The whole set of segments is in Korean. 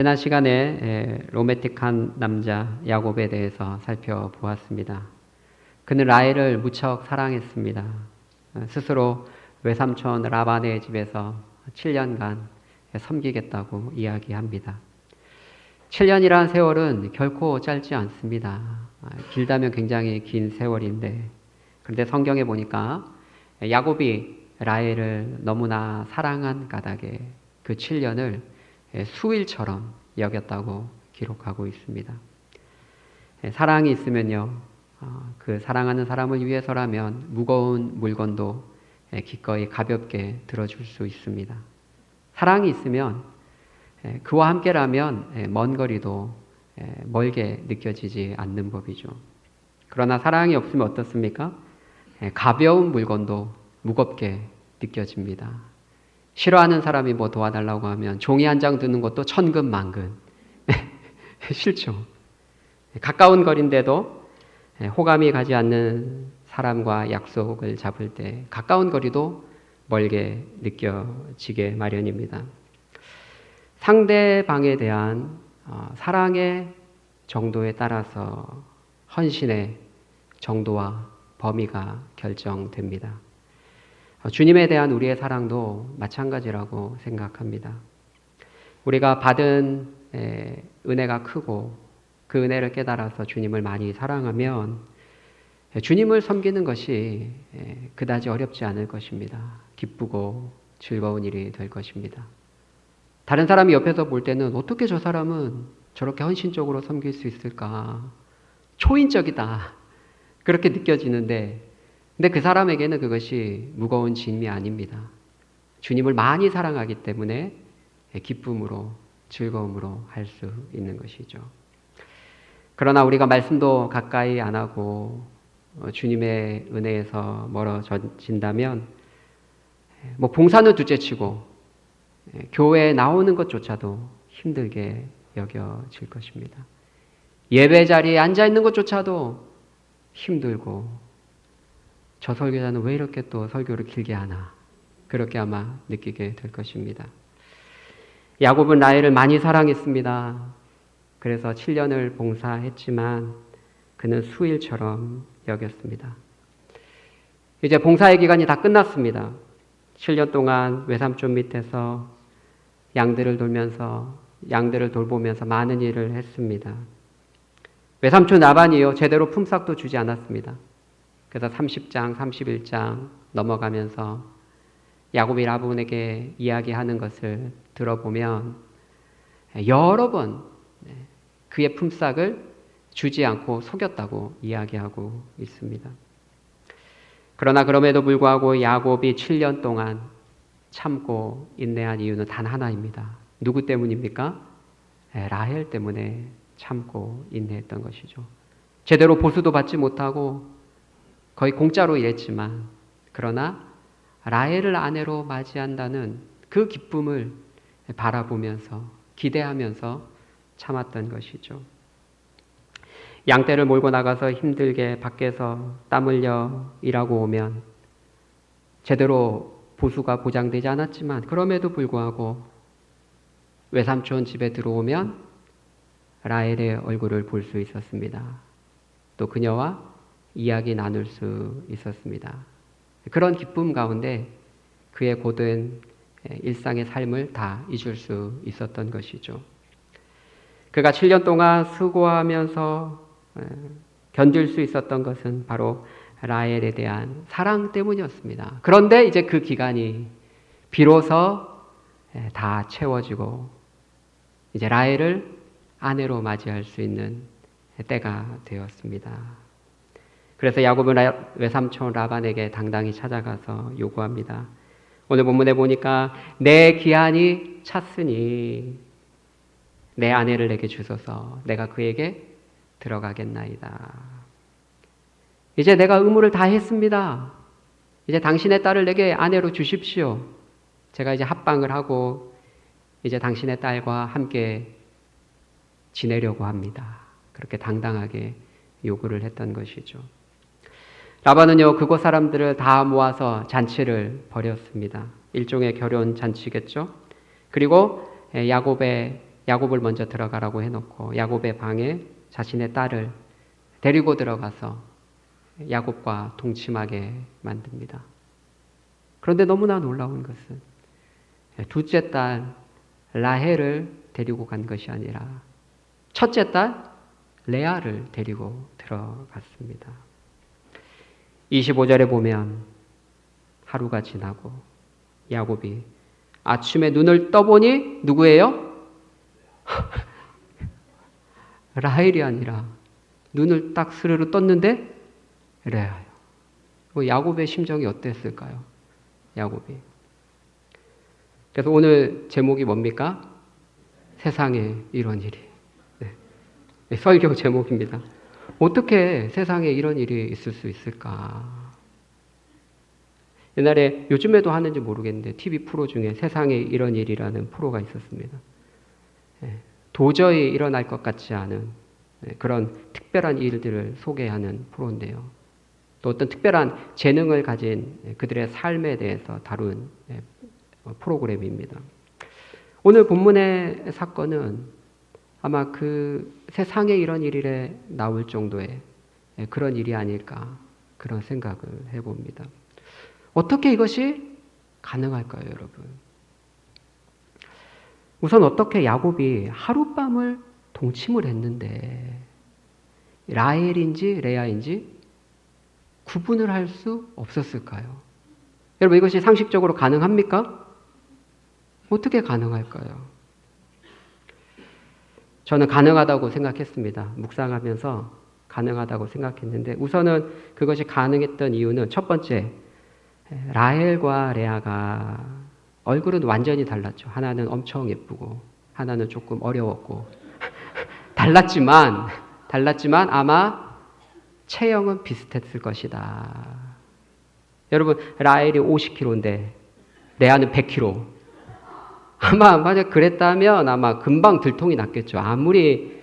지난 시간에 로맨틱한 남자 야곱에 대해서 살펴보았습니다. 그는 라헬을 무척 사랑했습니다. 스스로 외삼촌 라반의 집에서 7년간 섬기겠다고 이야기합니다. 7년이란 세월은 결코 짧지 않습니다. 길다면 굉장히 긴 세월인데, 그런데 성경에 보니까 야곱이 라헬을 너무나 사랑한 까닭에 그 7년을 수일처럼 여겼다고 기록하고 있습니다. 사랑이 있으면요, 그 사랑하는 사람을 위해서라면 무거운 물건도 기꺼이 가볍게 들어줄 수 있습니다. 사랑이 있으면 그와 함께라면 먼 거리도 멀게 느껴지지 않는 법이죠. 그러나 사랑이 없으면 어떻습니까? 가벼운 물건도 무겁게 느껴집니다. 싫어하는 사람이 뭐 도와달라고 하면 종이 한 장 드는 것도 천근만근. 싫죠. 가까운 거리인데도 호감이 가지 않는 사람과 약속을 잡을 때 가까운 거리도 멀게 느껴지게 마련입니다. 상대방에 대한 사랑의 정도에 따라서 헌신의 정도와 범위가 결정됩니다. 주님에 대한 우리의 사랑도 마찬가지라고 생각합니다. 우리가 받은 은혜가 크고 그 은혜를 깨달아서 주님을 많이 사랑하면 주님을 섬기는 것이 그다지 어렵지 않을 것입니다. 기쁘고 즐거운 일이 될 것입니다. 다른 사람이 옆에서 볼 때는 어떻게 저 사람은 저렇게 헌신적으로 섬길 수 있을까? 초인적이다. 그렇게 느껴지는데, 근데 그 사람에게는 그것이 무거운 짐이 아닙니다. 주님을 많이 사랑하기 때문에 기쁨으로, 즐거움으로 할 수 있는 것이죠. 그러나 우리가 말씀도 가까이 안 하고 주님의 은혜에서 멀어진다면 뭐 봉사는 둘째치고 교회에 나오는 것조차도 힘들게 여겨질 것입니다. 예배 자리에 앉아 있는 것조차도 힘들고, 저 설교자는 왜 이렇게 또 설교를 길게 하나, 그렇게 아마 느끼게 될 것입니다. 야곱은 라헬을 많이 사랑했습니다. 그래서 7년을 봉사했지만 그는 수일처럼 여겼습니다. 이제 봉사의 기간이 다 끝났습니다. 7년 동안 외삼촌 밑에서 양들을 돌보면서 많은 일을 했습니다. 외삼촌 라반이요, 제대로 품삯도 주지 않았습니다. 그래서 30장, 31장 넘어가면서 야곱이 라반에게 이야기하는 것을 들어보면 여러 번 그의 품삯을 주지 않고 속였다고 이야기하고 있습니다. 그러나 그럼에도 불구하고 야곱이 7년 동안 참고 인내한 이유는 단 하나입니다. 누구 때문입니까? 라헬 때문에 참고 인내했던 것이죠. 제대로 보수도 받지 못하고 거의 공짜로 일했지만, 그러나 라헬을 아내로 맞이한다는 그 기쁨을 바라보면서 기대하면서 참았던 것이죠. 양떼를 몰고 나가서 힘들게 밖에서 땀 흘려 일하고 오면 제대로 보수가 보장되지 않았지만 그럼에도 불구하고 외삼촌 집에 들어오면 라헬의 얼굴을 볼 수 있었습니다. 또 그녀와 이야기 나눌 수 있었습니다. 그런 기쁨 가운데 그의 고된 일상의 삶을 다 잊을 수 있었던 것이죠. 그가 7년 동안 수고하면서 견딜 수 있었던 것은 바로 라헬에 대한 사랑 때문이었습니다. 그런데 이제 그 기간이 비로소 다 채워지고 이제 라헬을 아내로 맞이할 수 있는 때가 되었습니다. 그래서 야곱은 외삼촌 라반에게 당당히 찾아가서 요구합니다. 오늘 본문에 보니까 내 기한이 찼으니 내 아내를 내게 주소서, 내가 그에게 들어가겠나이다. 이제 내가 의무를 다 했습니다. 이제 당신의 딸을 내게 아내로 주십시오. 제가 이제 합방을 하고 이제 당신의 딸과 함께 지내려고 합니다. 그렇게 당당하게 요구를 했던 것이죠. 라반은요, 그곳 사람들을 다 모아서 잔치를 벌였습니다. 일종의 결혼 잔치겠죠. 그리고 야곱을 먼저 들어가라고 해놓고 야곱의 방에 자신의 딸을 데리고 들어가서 야곱과 동침하게 만듭니다. 그런데 너무나 놀라운 것은 둘째 딸 라헬을 데리고 간 것이 아니라 첫째 딸 레아를 데리고 들어갔습니다. 25절에 보면 하루가 지나고 야곱이 아침에 눈을 떠보니 누구예요? 라헬이 아니라 눈을 딱 스르르 떴는데 레아요. 야곱의 심정이 어땠을까요? 야곱이. 그래서 오늘 제목이 뭡니까? 세상에 이런 일이. 네, 설교 제목입니다. 어떻게 세상에 이런 일이 있을 수 있을까? 옛날에 요즘에도 하는지 모르겠는데 TV 프로 중에 세상에 이런 일이라는 프로가 있었습니다. 도저히 일어날 것 같지 않은 그런 특별한 일들을 소개하는 프로인데요. 또 어떤 특별한 재능을 가진 그들의 삶에 대해서 다룬 프로그램입니다. 오늘 본문의 사건은 아마 그 세상에 이런 일이 나올 정도의 그런 일이 아닐까 그런 생각을 해봅니다. 어떻게 이것이 가능할까요, 여러분? 우선 어떻게 야곱이 하룻밤을 동침을 했는데 라헬인지 레아인지 구분을 할 수 없었을까요? 여러분 이것이 상식적으로 가능합니까? 어떻게 가능할까요? 저는 가능하다고 생각했습니다. 묵상하면서 가능하다고 생각했는데 우선은 그것이 가능했던 이유는 첫 번째, 라헬과 레아가 얼굴은 완전히 달랐죠. 하나는 엄청 예쁘고 하나는 조금 어려웠고 달랐지만 아마 체형은 비슷했을 것이다. 여러분 라헬이 50kg인데 레아는 100kg. 아마 만약 그랬다면 아마 금방 들통이 났겠죠. 아무리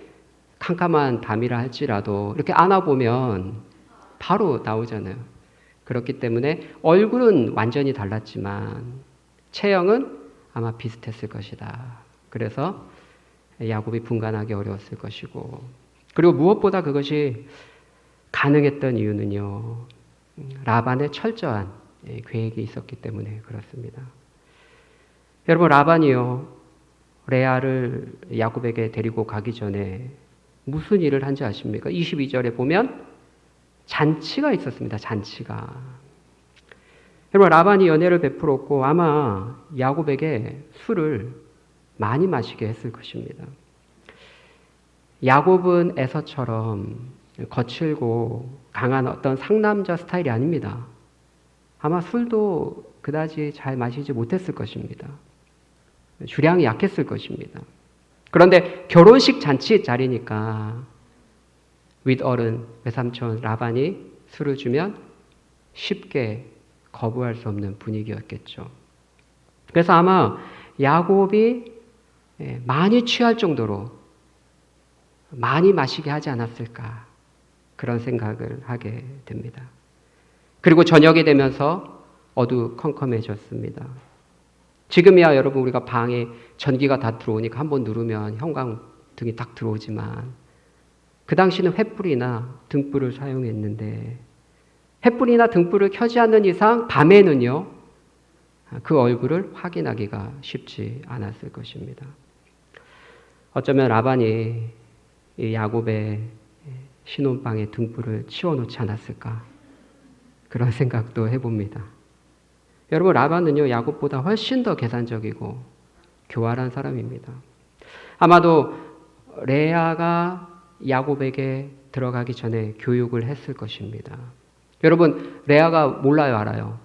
캄캄한 밤이라 할지라도 이렇게 안아보면 바로 나오잖아요. 그렇기 때문에 얼굴은 완전히 달랐지만 체형은 아마 비슷했을 것이다. 그래서 야곱이 분간하기 어려웠을 것이고, 그리고 무엇보다 그것이 가능했던 이유는요, 라반의 철저한 계획이 있었기 때문에 그렇습니다. 여러분 라반이요, 레아를 야곱에게 데리고 가기 전에 무슨 일을 한지 아십니까? 22절에 보면 잔치가 있었습니다. 잔치가. 여러분 라반이 연애를 베풀었고 아마 야곱에게 술을 많이 마시게 했을 것입니다. 야곱은 에서처럼 거칠고 강한 어떤 상남자 스타일이 아닙니다. 아마 술도 그다지 잘 마시지 못했을 것입니다. 주량이 약했을 것입니다. 그런데 결혼식 잔치 자리니까 윗어른 외삼촌 라반이 술을 주면 쉽게 거부할 수 없는 분위기였겠죠. 그래서 아마 야곱이 많이 취할 정도로 많이 마시게 하지 않았을까 그런 생각을 하게 됩니다. 그리고 저녁이 되면서 어두컴컴해졌습니다. 지금이야 여러분 우리가 방에 전기가 다 들어오니까 한번 누르면 형광등이 딱 들어오지만 그 당시는 횃불이나 등불을 사용했는데 횃불이나 등불을 켜지 않는 이상 밤에는요 그 얼굴을 확인하기가 쉽지 않았을 것입니다. 어쩌면 라반이 이 야곱의 신혼방에 등불을 치워놓지 않았을까 그런 생각도 해봅니다. 여러분 라반은요 야곱보다 훨씬 더 계산적이고 교활한 사람입니다. 아마도 레아가 야곱에게 들어가기 전에 교육을 했을 것입니다. 여러분 레아가 몰라요, 알아요?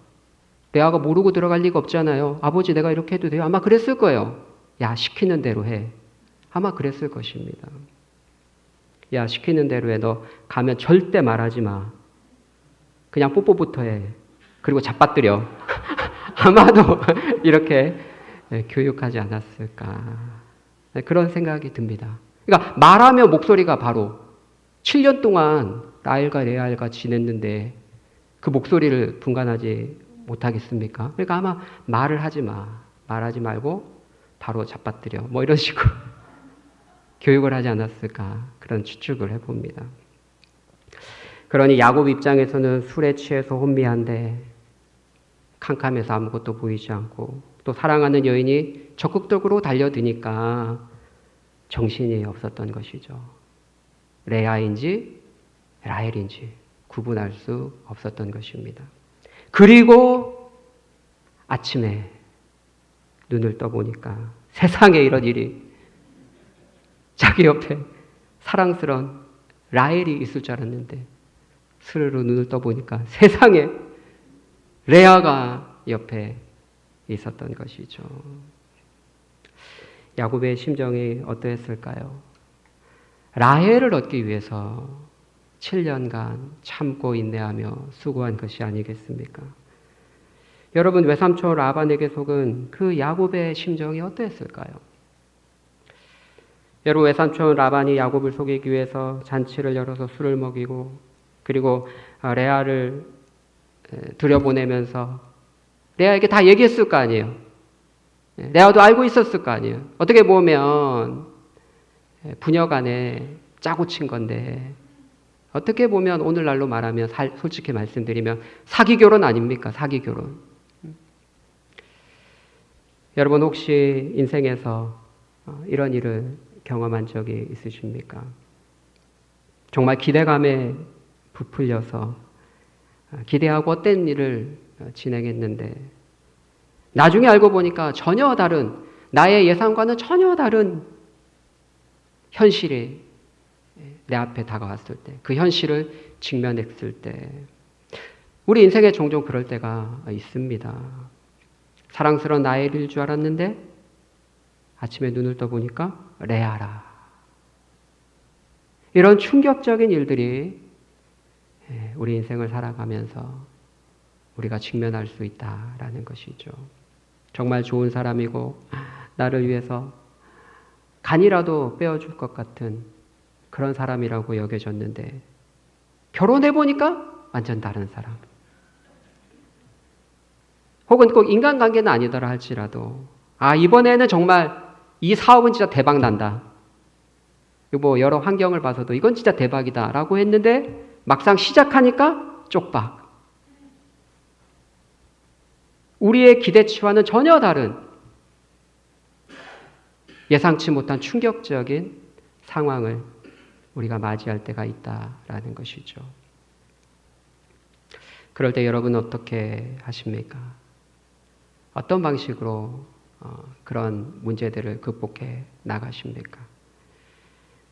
레아가 모르고 들어갈 리가 없잖아요. 아버지 내가 이렇게 해도 돼요? 아마 그랬을 거예요. 야 시키는 대로 해. 아마 그랬을 것입니다. 야 시키는 대로 해. 너 가면 절대 말하지 마. 그냥 뽀뽀부터 해. 그리고 잡아뜨려. 아마도 이렇게 교육하지 않았을까 그런 생각이 듭니다. 그러니까 말하면 목소리가 바로 7년 동안 라헬과 레아가 지냈는데 그 목소리를 분간하지 못하겠습니까? 그러니까 아마 말을 하지 마. 말하지 말고 바로 잡아뜨려. 뭐 이런 식으로 교육을 하지 않았을까 그런 추측을 해봅니다. 그러니 야곱 입장에서는 술에 취해서 혼미한데 캄캄해서 아무것도 보이지 않고 또 사랑하는 여인이 적극적으로 달려드니까 정신이 없었던 것이죠. 레아인지 라헬인지 구분할 수 없었던 것입니다. 그리고 아침에 눈을 떠보니까 세상에 이런 일이 자기 옆에 사랑스러운 라헬이 있을 줄 알았는데 스르르 눈을 떠보니까 세상에 레아가 옆에 있었던 것이죠. 야곱의 심정이 어떠했을까요? 라헬을 얻기 위해서 7년간 참고 인내하며 수고한 것이 아니겠습니까? 여러분, 외삼촌 라반에게 속은 그 야곱의 심정이 어떠했을까요? 여러분, 외삼촌 라반이 야곱을 속이기 위해서 잔치를 열어서 술을 먹이고 그리고 레아를 들여보내면서 레아에게 다 얘기했을 거 아니에요. 레아도 알고 있었을 거 아니에요. 어떻게 보면 부녀 간에 짜고 친 건데 어떻게 보면 오늘날로 말하면 솔직히 말씀드리면 사기 결혼 아닙니까? 사기 결혼. 여러분 혹시 인생에서 이런 일을 경험한 적이 있으십니까? 정말 기대감에 부풀려서 기대하고 헛된 일을 진행했는데 나중에 알고 보니까 전혀 다른 나의 예상과는 전혀 다른 현실이 내 앞에 다가왔을 때 그 현실을 직면했을 때 우리 인생에 종종 그럴 때가 있습니다. 사랑스러운 라헬일 줄 알았는데 아침에 눈을 떠보니까 레아라. 이런 충격적인 일들이 우리 인생을 살아가면서 우리가 직면할 수 있다라는 것이죠. 정말 좋은 사람이고 나를 위해서 간이라도 빼어줄 것 같은 그런 사람이라고 여겨졌는데 결혼해보니까 완전 다른 사람. 혹은 꼭 인간관계는 아니더라 할지라도 이번에는 정말 이 사업은 진짜 대박 난다. 뭐 여러 환경을 봐서도 이건 진짜 대박이다 라고 했는데 막상 시작하니까 쪽박. 우리의 기대치와는 전혀 다른 예상치 못한 충격적인 상황을 우리가 맞이할 때가 있다라는 것이죠. 그럴 때 여러분은 어떻게 하십니까? 어떤 방식으로 그런 문제들을 극복해 나가십니까?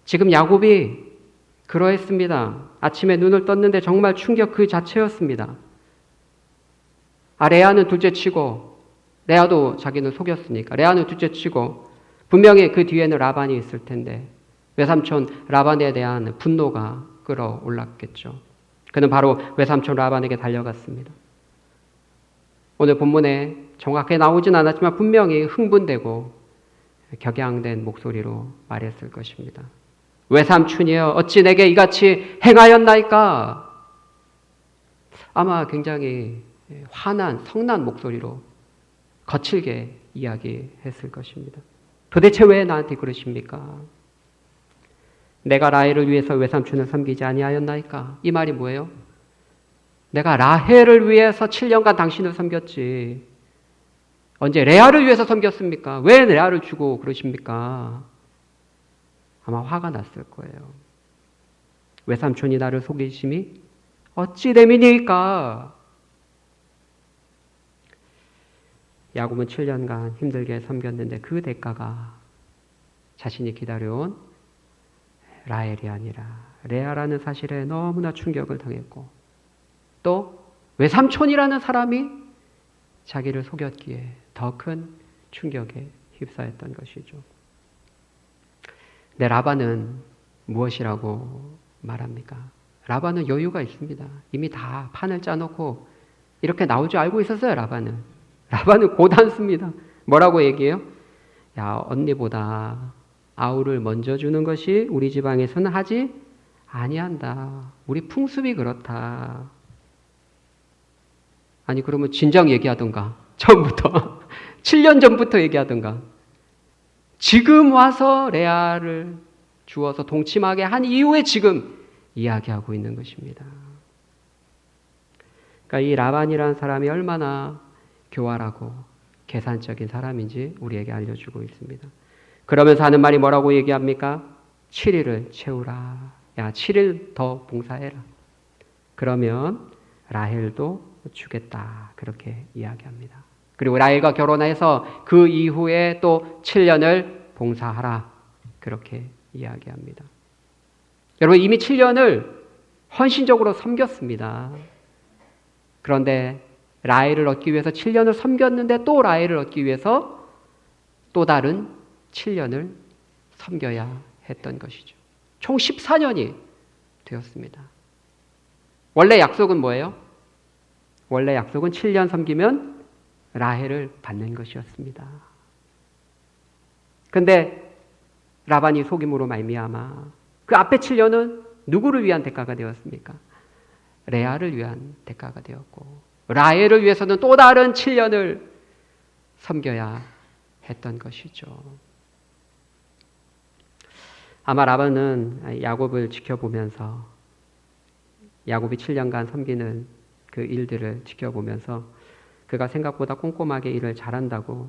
지금 야곱이 그러했습니다. 아침에 눈을 떴는데 정말 충격 그 자체였습니다. 레아는 둘째치고 레아도 자기는 속였으니까 레아는 둘째치고 분명히 그 뒤에는 라반이 있을 텐데 외삼촌 라반에 대한 분노가 끌어올랐겠죠. 그는 바로 외삼촌 라반에게 달려갔습니다. 오늘 본문에 정확하게 나오진 않았지만 분명히 흥분되고 격양된 목소리로 말했을 것입니다. 외삼촌이여 어찌 내게 이같이 행하였나이까? 아마 굉장히 화난 성난 목소리로 거칠게 이야기했을 것입니다. 도대체 왜 나한테 그러십니까? 내가 라헬을 위해서 외삼촌을 섬기지 아니하였나이까? 이 말이 뭐예요? 내가 라헬을 위해서 7년간 당신을 섬겼지. 언제 레아를 위해서 섬겼습니까? 왜 레아를 주고 그러십니까? 아마 화가 났을 거예요. 외삼촌이 나를 속이심이 어찌 됨이니까? 야곱은 7년간 힘들게 섬겼는데 그 대가가 자신이 기다려온 라헬이 아니라 레아라는 사실에 너무나 충격을 당했고 또 외삼촌이라는 사람이 자기를 속였기에 더 큰 충격에 휩싸였던 것이죠. 네, 라반은 무엇이라고 말합니까? 라반은 여유가 있습니다. 이미 다 판을 짜놓고 이렇게 나올 줄 알고 있었어요. 라반은 고단습니다. 뭐라고 얘기해요? 야, 언니보다 아우를 먼저 주는 것이 우리 지방에서는 하지 아니한다. 우리 풍습이 그렇다. 아니 그러면 진작 얘기하던가. 처음부터 7년 전부터 얘기하던가. 지금 와서 레아를 주어서 동침하게 한 이후에 지금 이야기하고 있는 것입니다. 그러니까 이 라반이라는 사람이 얼마나 교활하고 계산적인 사람인지 우리에게 알려주고 있습니다. 그러면서 하는 말이 뭐라고 얘기합니까? 7일을 채우라. 야, 7일 더 봉사해라. 그러면 라헬도 주겠다. 그렇게 이야기합니다. 그리고 라헬과 결혼해서 그 이후에 또 7년을 봉사하라. 그렇게 이야기합니다. 여러분 이미 7년을 헌신적으로 섬겼습니다. 그런데 라헬을 얻기 위해서 7년을 섬겼는데 또 라헬을 얻기 위해서 또 다른 7년을 섬겨야 했던 것이죠. 총 14년이 되었습니다. 원래 약속은 뭐예요? 원래 약속은 7년 섬기면 라헬을 받는 것이었습니다. 그런데 라반이 속임으로 말미암아 그 앞에 7년은 누구를 위한 대가가 되었습니까? 레아를 위한 대가가 되었고 라헬을 위해서는 또 다른 7년을 섬겨야 했던 것이죠. 아마 라반은 야곱을 지켜보면서 야곱이 7년간 섬기는 그 일들을 지켜보면서 그가 생각보다 꼼꼼하게 일을 잘한다고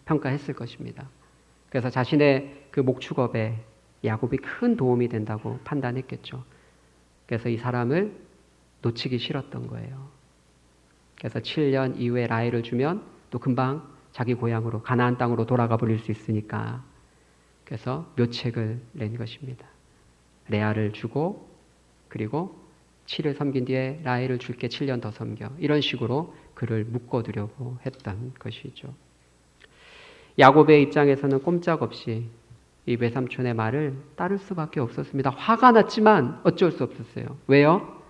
평가했을 것입니다. 그래서 자신의 그 목축업에 야곱이 큰 도움이 된다고 판단했겠죠. 그래서 이 사람을 놓치기 싫었던 거예요. 그래서 7년 이후에 라헬을 주면 또 금방 자기 고향으로 가나안 땅으로 돌아가 버릴 수 있으니까 그래서 묘책을 낸 것입니다. 레아를 주고 그리고 7을 섬긴 뒤에 라헬을 줄게 7년 더 섬겨. 이런 식으로 그를 묶어두려고 했던 것이죠. 야곱의 입장에서는 꼼짝없이 이 외삼촌의 말을 따를 수밖에 없었습니다. 화가 났지만 어쩔 수 없었어요. 왜요?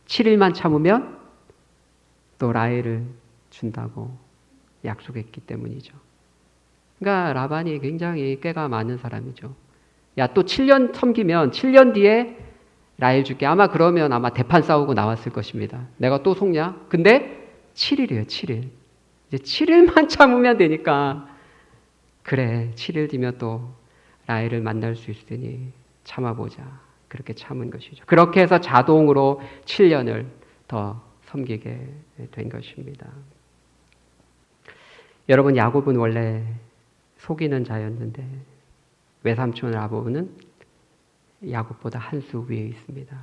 7일만 참으면 또 라헬을 준다고 약속했기 때문이죠. 그러니까 라반이 굉장히 꾀가 많은 사람이죠. 야, 또 7년 섬기면 7년 뒤에 라헬 줄게. 아마 그러면 아마 대판 싸우고 나왔을 것입니다. 내가 또 속냐? 근데 7일이에요, 7일. 이제 7일만 참으면 되니까 그래, 7일 뒤면 또 라헬을 만날 수 있으니 참아보자. 그렇게 참은 것이죠. 그렇게 해서 자동으로 7년을 더 섬기게 된 것입니다. 여러분, 야곱은 원래 속이는 자였는데 외삼촌 라반은 야곱보다 한 수 위에 있습니다.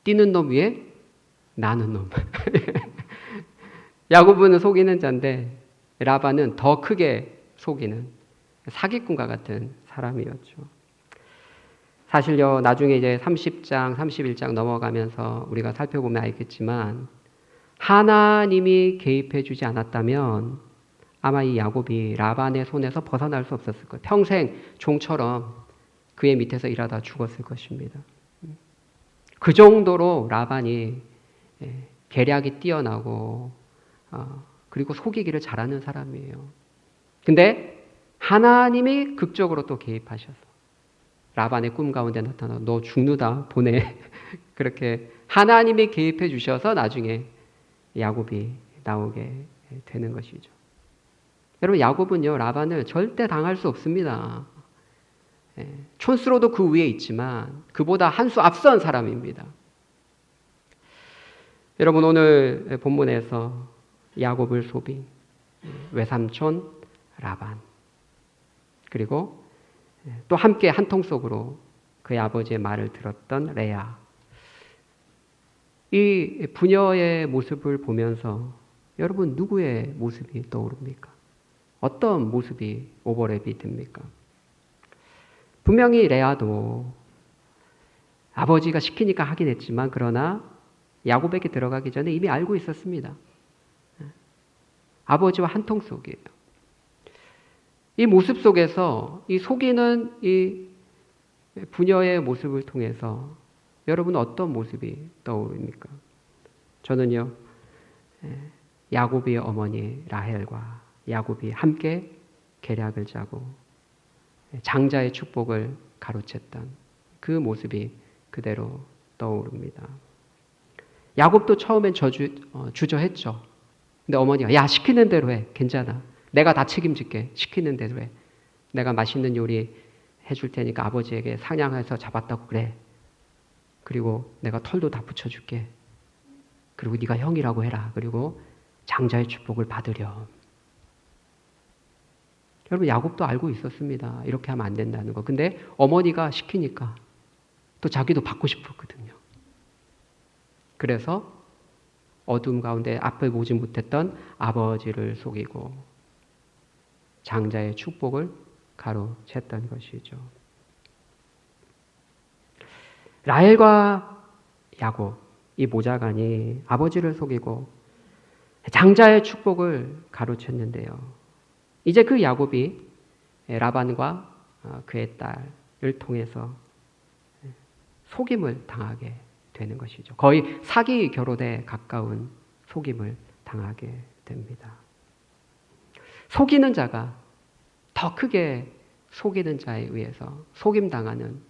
뛰는 놈 위에 나는 놈. 야곱은 속이는 자인데 라반은 더 크게 속이는 사기꾼과 같은 사람이었죠. 사실요, 나중에 이제 30장, 31장 넘어가면서 우리가 살펴보면 알겠지만 하나님이 개입해 주지 않았다면 아마 이 야곱이 라반의 손에서 벗어날 수 없었을 거예요. 평생 종처럼 그의 밑에서 일하다 죽었을 것입니다. 그 정도로 라반이 계략이 뛰어나고 그리고 속이기를 잘하는 사람이에요. 근데 하나님이 극적으로 또 개입하셔서 라반의 꿈 가운데 나타나 너 죽는다 보내. 그렇게 하나님이 개입해 주셔서 나중에 야곱이 나오게 되는 것이죠. 여러분, 야곱은요 라반을 절대 당할 수 없습니다. 촌수로도 그 위에 있지만 그보다 한 수 앞선 사람입니다. 여러분, 오늘 본문에서 야곱을 속인 외삼촌 라반, 그리고 또 함께 한 통 속으로 그의 아버지의 말을 들었던 레아, 이 부녀의 모습을 보면서 여러분 누구의 모습이 떠오릅니까? 어떤 모습이 오버랩이 됩니까? 분명히 레아도 아버지가 시키니까 하긴 했지만 그러나 야곱에게 들어가기 전에 이미 알고 있었습니다. 아버지와 한 통 속이에요. 이 모습 속에서 이 속이는 이 부녀의 모습을 통해서 여러분 어떤 모습이 떠오릅니까? 저는요, 야곱의 어머니 라헬과 야곱이 함께 계략을 짜고 장자의 축복을 가로챘던 그 모습이 그대로 떠오릅니다. 야곱도 처음엔 주저했죠. 근데 어머니가 야, 시키는 대로 해. 괜찮아. 내가 다 책임질게. 시키는 대로 해. 내가 맛있는 요리 해줄 테니까 아버지에게 사냥해서 잡았다고 그래. 그리고 내가 털도 다 붙여줄게. 그리고 네가 형이라고 해라. 그리고 장자의 축복을 받으렴. 여러분 야곱도 알고 있었습니다. 이렇게 하면 안 된다는 거. 근데 어머니가 시키니까 또 자기도 받고 싶었거든요. 그래서 어둠 가운데 앞을 보지 못했던 아버지를 속이고 장자의 축복을 가로챘던 것이죠. 라헬과 야곱, 이 모자간이 아버지를 속이고 장자의 축복을 가로챘는데요. 이제 그 야곱이 라반과 그의 딸을 통해서 속임을 당하게 되는 것이죠. 거의 사기 결혼에 가까운 속임을 당하게 됩니다. 속이는 자가 더 크게 속이는 자에 의해서 속임당하는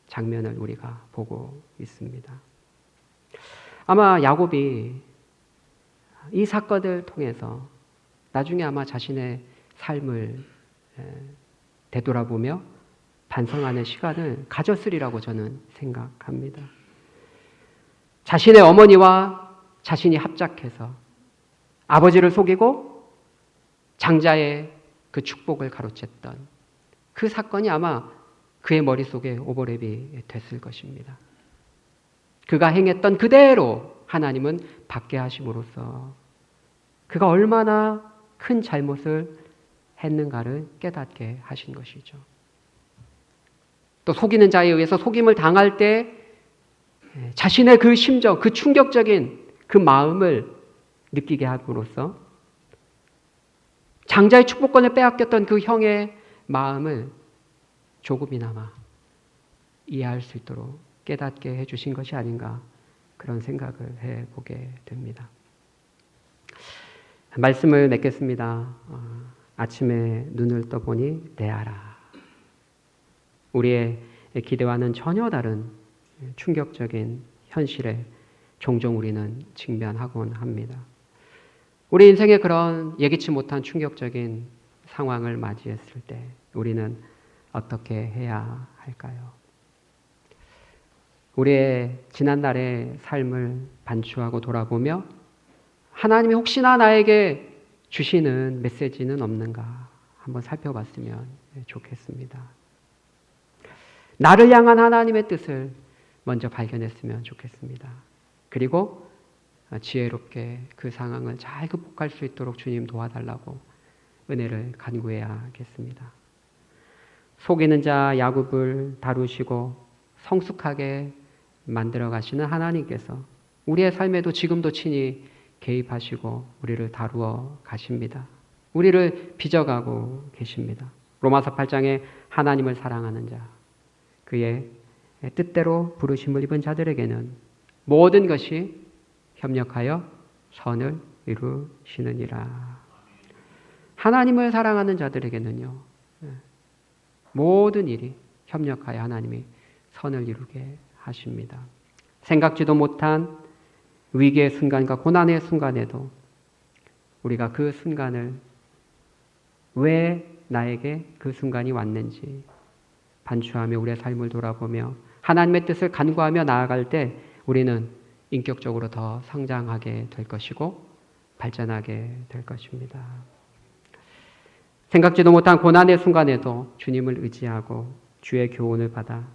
장면을 우리가 보고 있습니다. 아마 야곱이 이 사건을 통해서 나중에 아마 자신의 삶을 되돌아보며 반성하는 시간을 가졌으리라고 저는 생각합니다. 자신의 어머니와 자신이 합작해서 아버지를 속이고 장자의 그 축복을 가로챘던 그 사건이 아마 그의 머릿속에 오버랩이 됐을 것입니다. 그가 행했던 그대로 하나님은 받게 하심으로써 그가 얼마나 큰 잘못을 했는가를 깨닫게 하신 것이죠. 또 속이는 자에 의해서 속임을 당할 때 자신의 그 심정, 그 충격적인 그 마음을 느끼게 함으로써 장자의 축복권을 빼앗겼던 그 형의 마음을 조금이나마 이해할 수 있도록 깨닫게 해주신 것이 아닌가 그런 생각을 해보게 됩니다. 말씀을 맺겠습니다. 아침에 눈을 떠보니 레아라. 우리의 기대와는 전혀 다른 충격적인 현실에 종종 우리는 직면하곤 합니다. 우리 인생에 그런 예기치 못한 충격적인 상황을 맞이했을 때 우리는 어떻게 해야 할까요? 우리의 지난날의 삶을 반추하고 돌아보며 하나님이 혹시나 나에게 주시는 메시지는 없는가 한번 살펴봤으면 좋겠습니다. 나를 향한 하나님의 뜻을 먼저 발견했으면 좋겠습니다. 그리고 지혜롭게 그 상황을 잘 극복할 수 있도록 주님 도와달라고 은혜를 간구해야겠습니다. 속이는 자 야곱을 다루시고 성숙하게 만들어 가시는 하나님께서 우리의 삶에도 지금도 친히 개입하시고 우리를 다루어 가십니다. 우리를 빚어가고 계십니다. 로마서 8장에 하나님을 사랑하는 자, 그의 뜻대로 부르심을 입은 자들에게는 모든 것이 협력하여 선을 이루시느니라. 하나님을 사랑하는 자들에게는요, 모든 일이 협력하여 하나님이 선을 이루게 하십니다. 생각지도 못한 위기의 순간과 고난의 순간에도 우리가 그 순간을 왜 나에게 그 순간이 왔는지 반추하며 우리의 삶을 돌아보며 하나님의 뜻을 간구하며 나아갈 때 우리는 인격적으로 더 성장하게 될 것이고 발전하게 될 것입니다. 생각지도 못한 고난의 순간에도 주님을 의지하고 주의 교훈을 받아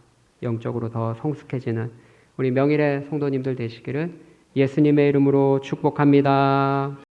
영적으로 더 성숙해지는 우리 명일의 성도님들 되시기를 예수님의 이름으로 축복합니다.